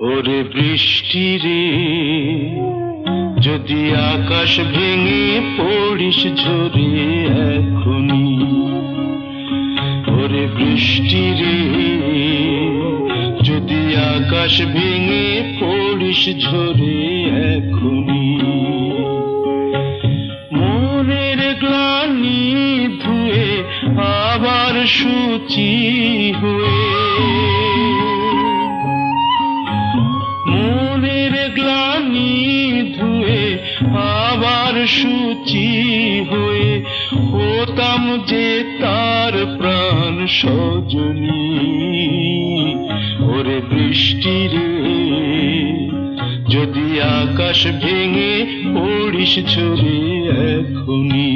ওরে বৃষ্টি রে, যদি আকাশ ভেঙে পড়িস ঝরে এখনি। ওরে বৃষ্টি রে, যদি আকাশ ভেঙে পড়িস ঝরে এখনি। মনের গ্লানি ধুয়ে আবার শুচি হয়ে, মনের গ্লানি ধুয়ে আবার শুচি হয়ে হতাম যে তার প্রাণ সজনী। ওরে বৃষ্টি রে, যদি আকাশ ভেঙে পড়িস ঝরে এখনি।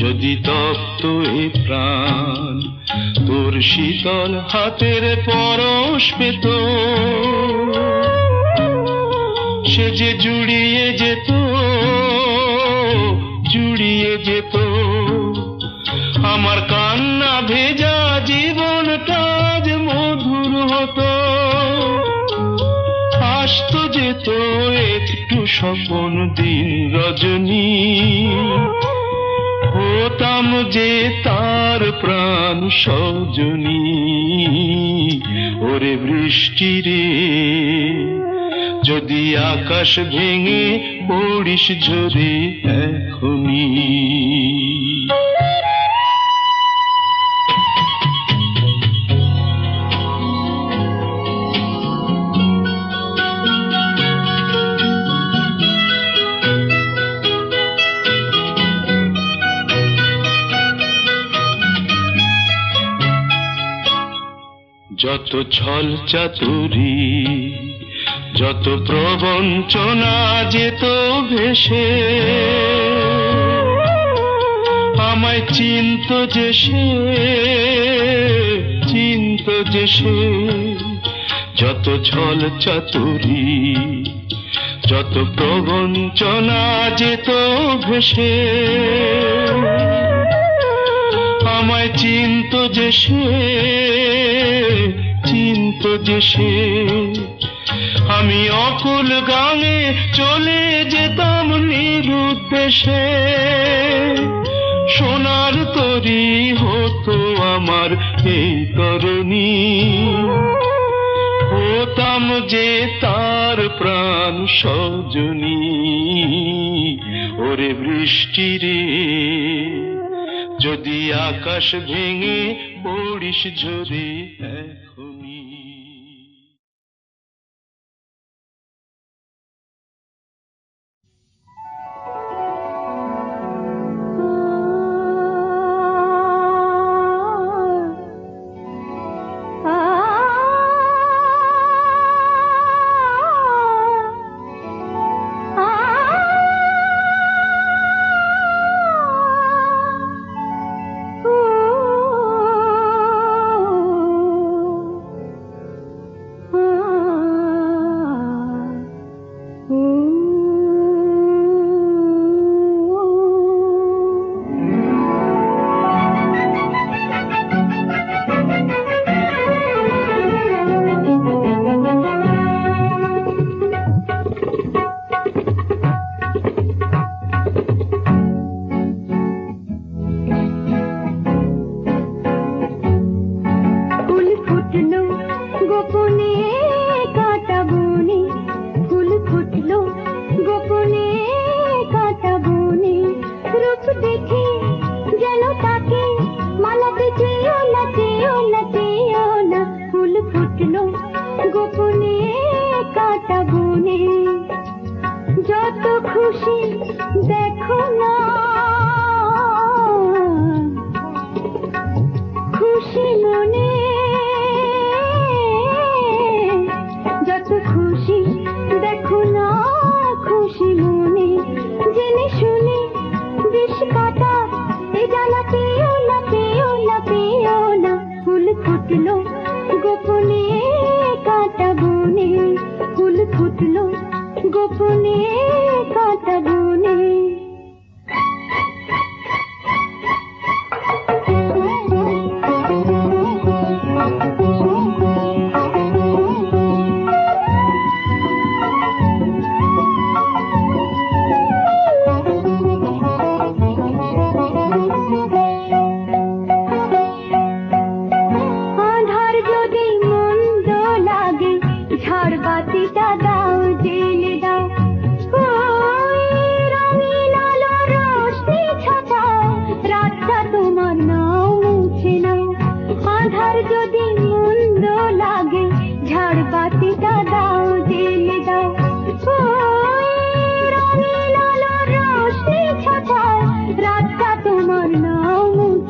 যদি তপ্ত এ প্রাণ তোর শীতল হাতের পরশ পেত, সে যে জুড়িয়ে যেত, জুড়িয়ে যেত আমার কান্না ভেজা জীবনটা যে মধুর হতো। আসতো যেত একটু স্বপন দিন রজনী, হতাম যে তার প্রাণ সজনী। ওরে বৃষ্টি রে, যদি আকাশ ভেঙে পড়িস ঝরে এখনি। যত ছল চাতুরি, যত প্রবঞ্চনা যেত ভেসে, আমায় চিন্ত যে সে, চিন্ত যে সে। যত ছল চাতুরি, যত প্রবঞ্চনা যেত ভেসে, আমায় চিন্ত যে সে, চিন্ত যে সে। আমি অকুল গাঙে চলে যেতাম নিরুদ্দেশে, সোনার তরী হতো আমার এই তরণী। হতাম যে তার প্রাণ সজনী। ওরে বৃষ্টি রে, যদি আকাশ ভেঙে পড়িস ঝরে এখনি।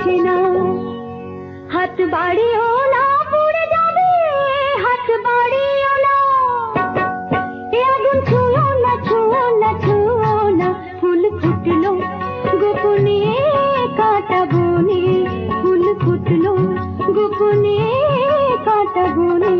বুঝে না। হাত বাড়িও না, পড়ে যাবে, হাত বাড়িও না। এ আগুন ছুঁয়ো না, ছুঁয়ো না, ছুঁয়ো না। ফুল ফুটলো গোপনে কাঁটা বনে, ফুল ফুটলো গোপনে কাঁটা বনে।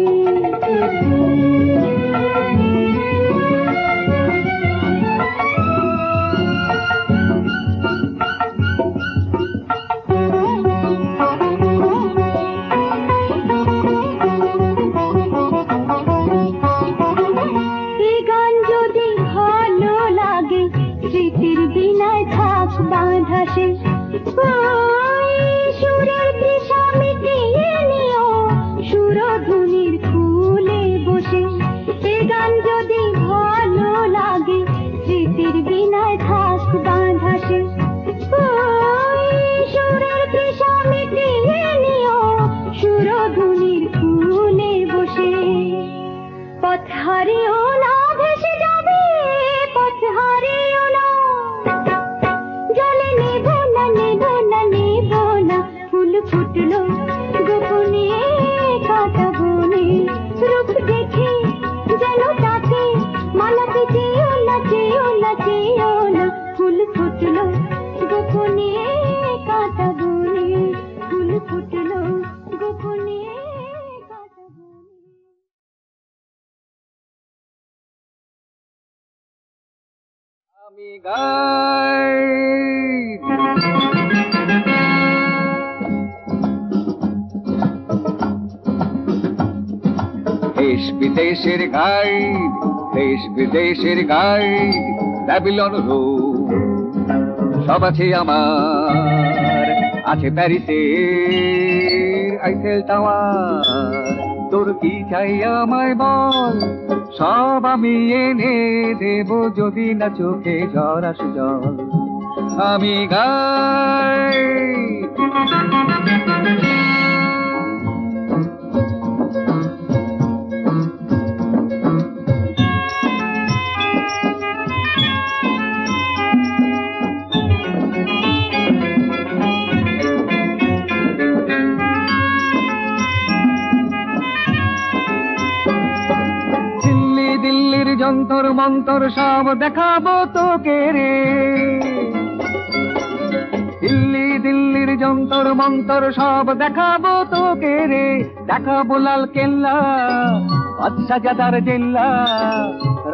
সুরের তৃষা মিটিয়ে নিও সুরধুনির ফুলে বসে। এ গান যদি ভালো লাগে স্মৃতির বিনায় থাক বাঁধা সে। সুরের তৃষা মিটিয়ে নিও সুরধুনির ফুলে বসে। পথ হারিও না, ভেসে যাবে, পথ হারিও না। জলে নেব না, নেব না, নেব না। ফুল ফুটলো গোপনে কাঁটা বনে। রূপ দেখে যেন তাকে মালাতে চেয়েও না, চেয়েও না, চেয়েও না। ফুল ফুটলো গোপনে কাঁটা বনে, ফুল ফুটলো গোপনে কাঁটা বনে। আমি গাই দেশ বিদেশের গাইড, দেশ বিদেশের গাইড, ব্যাবিলন রোম সব আছে আমার। আছে প্যারিসের আইফেল টাওয়ার। তোর কি চাই আমায় বল, সব আমি এনে দেব যদি না চোখে ঝড় আসে জল। আমি গাই দিল্লির যন্তর মন্তর সব দেখাবো তোকে রে। দিল্লির যন্তর মন্তর সব দেখাবো তোকে রে। দেখাবো লাল কেল্লা, বাদশাহজাদার জেল্লা,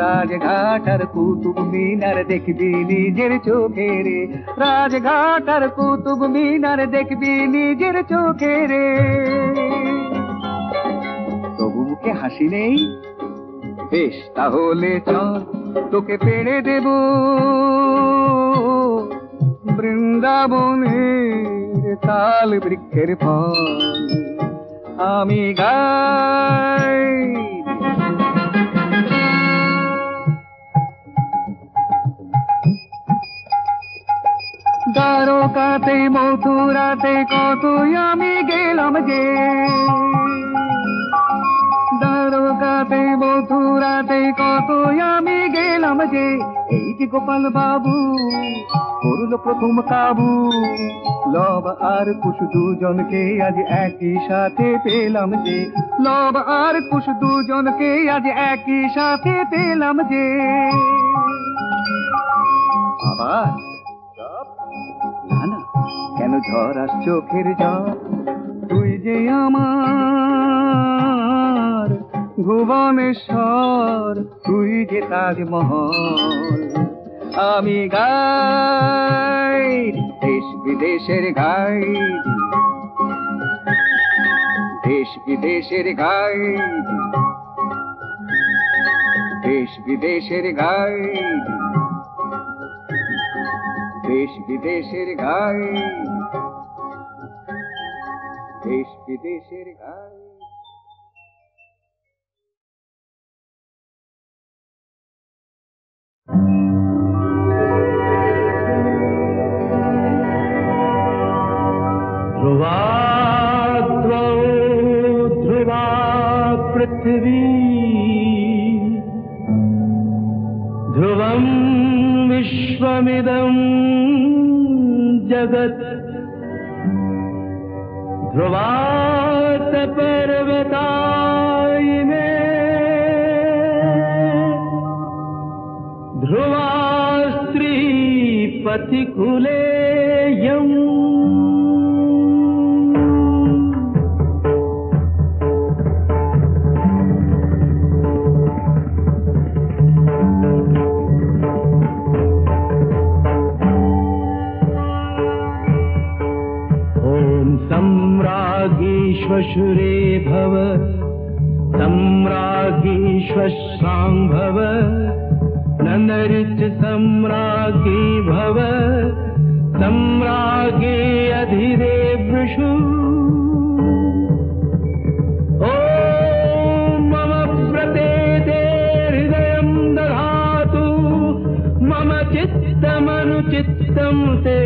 রাজঘাট আর কুতুব মিনার দেখবি নিজের চোখে রে। রাজঘাট আর কুতুব মিনার দেখবি নিজের চোখে রে। তবু মুখে হাসি নেই? বেশ তাহলে চল, তোকে পেড়ে দেব বৃন্দাবনের তাল বৃক্ষের ফল। আমি গাই দ্বারকাতে মথুরাতে কতই আমি গেলাম যে। দ্বারকাতে মথুরাতে কতই আমি গেলাম যে। এই যে গোপাল বাবু করল প্রথম কাবু। লব আর কুশ দুজনকে আজ একই সাথে পেলাম যে। লব আর কুশ দুজনকে আজ একই সাথে পেলাম যে। আবার না না, কেন ঝড় আস চোখের জল। তুই যে আমার ভুবনেশ্বর, তুই যে তাজমহল। আমি গাই দেশ বিদেশের গাইড, দেশ বিদেশের গাইড, দেশ বিদেশের গাইড, দেশ বিদেশের গাইড, দেশ বিদেশের গাইড। ध्रुवाद्रौ ध्रुवा पृथिवी ध्रुवं विश्वमिदं जगत् ध्रुवात पर्वतायिने ध्रुवास्त्री पथिकुले यम् श्वशुरे भव सम्राज्ञीश्वशाम्भव नन्दऋच सम्राज्ञी भव सम्राज्ञी अधिदेवृषु ॐ मम प्रतेते हृदयं दधातु मम चित्तमनुचित्तं ते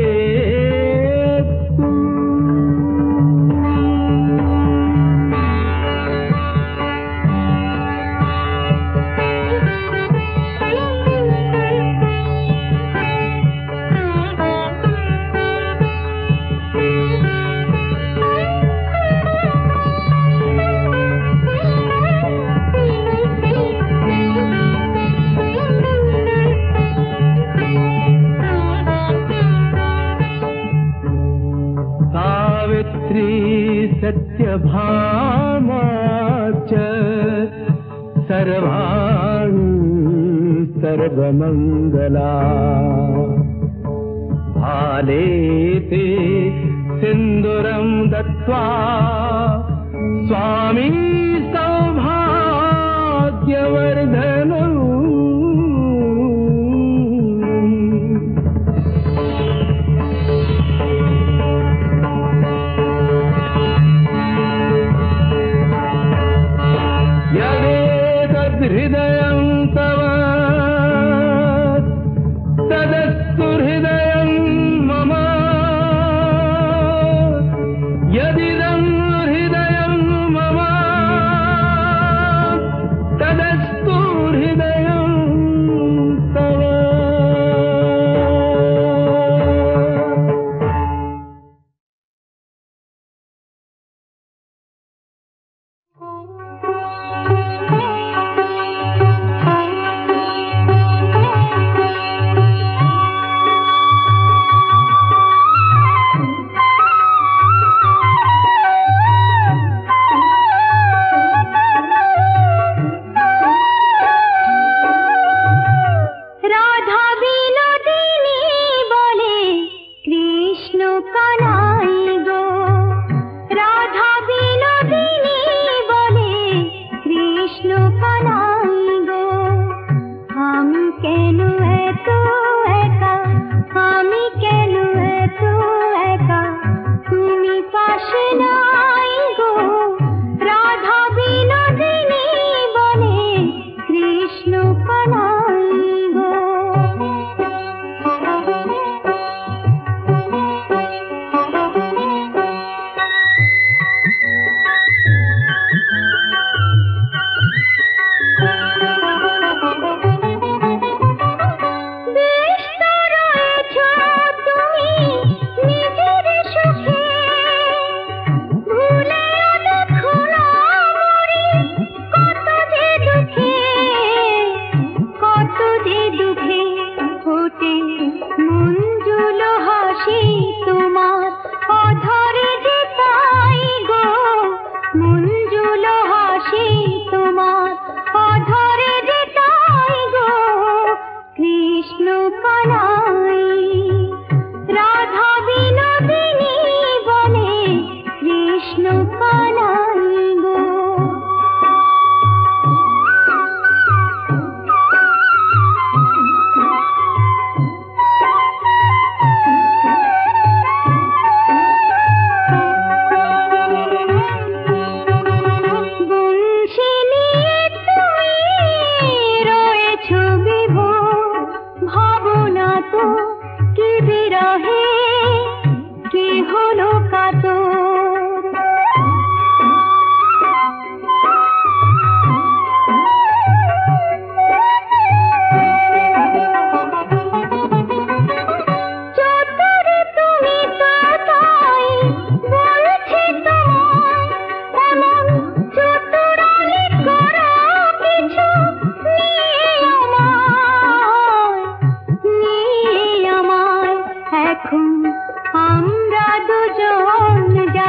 सत्यभामा च सर्वाणि सर्वमङ्गला भालेते सिन्दूरं दत्त्वा स्वामी सौभाग्यवर्धनम् हृदयं तव तदस्तु हृदयं मम यदिदं हृदयं मम तदस्तु हृदयं तव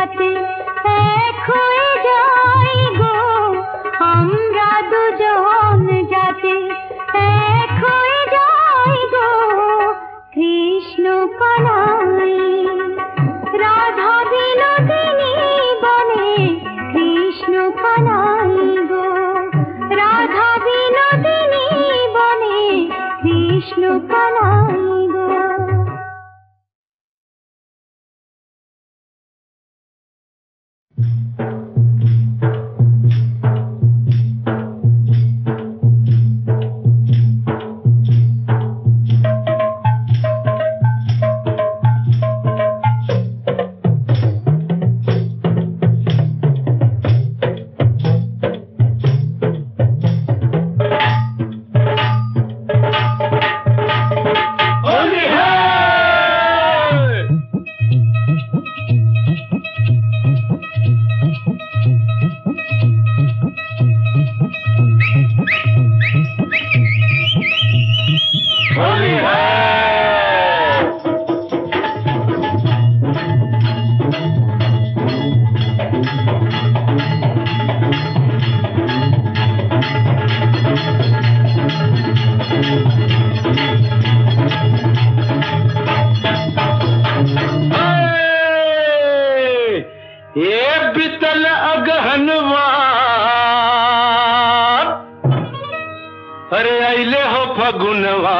যাতে এক হয়ে যাই গো, আমরা দুজন যাতে এক হয়ে যাই গো, কৃষ্ণ কানাই রাধা বিনোদিনী বনে, কৃষ্ণ কানাই গো রাধা বিনোদিনী বনে, কৃষ্ণ কানাই গো। अरे आइले हो फगुनवा,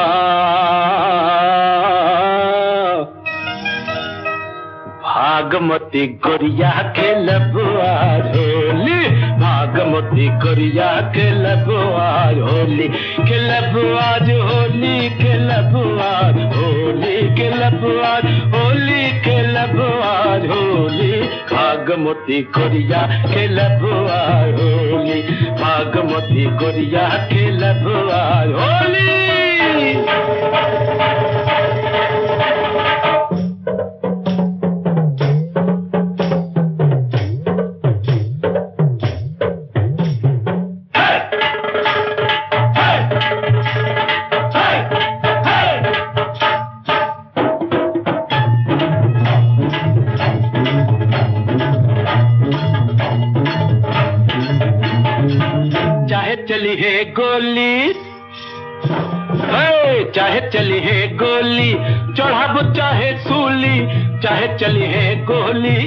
भागमती गोरिया के लबुआ होली, भागमती गोरिया के लबुआ होली, के लबुआ होली, के लबुआ होली, के लबुआ होली, के लबुआ होली, भागमती गोरिया के लबुआ होली, भागमती गोरिया के लबुआ होली। चली है गोली, चाहे चली है गोली, चढ़ाबो चाहे सूली, चाहे चली है गोली,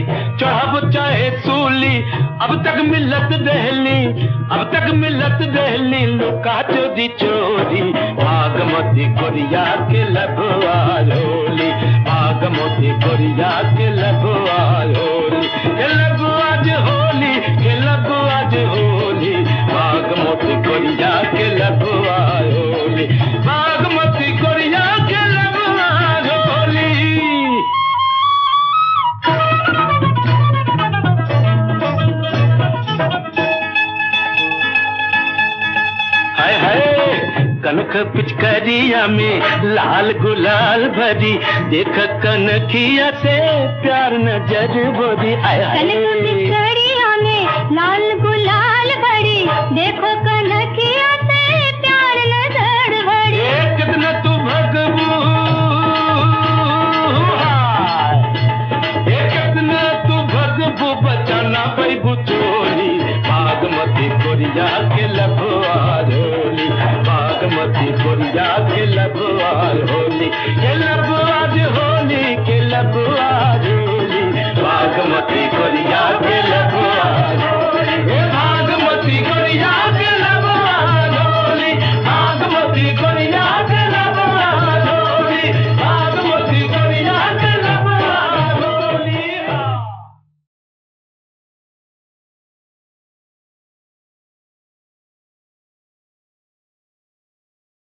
चढ़ाबो चाहे सूली, अब तक मिलत दहली, अब तक मिलत दहली, लुका चोरी चोरी, भागमती गोरिया के लबुआ होली, भागमती गोरिया के लबुआ होली, के लबुआ होली, के लबुआ होली, भागमती गोरिया के लबुआ होली, भागमती गोरिया के लबुआ होली। हाय हाय कनक पिचकारिया में लाल गुलाल भरी, देख कनखिया से प्यार नजर बोरी। आय हाय कनक पिचकारिया में लाल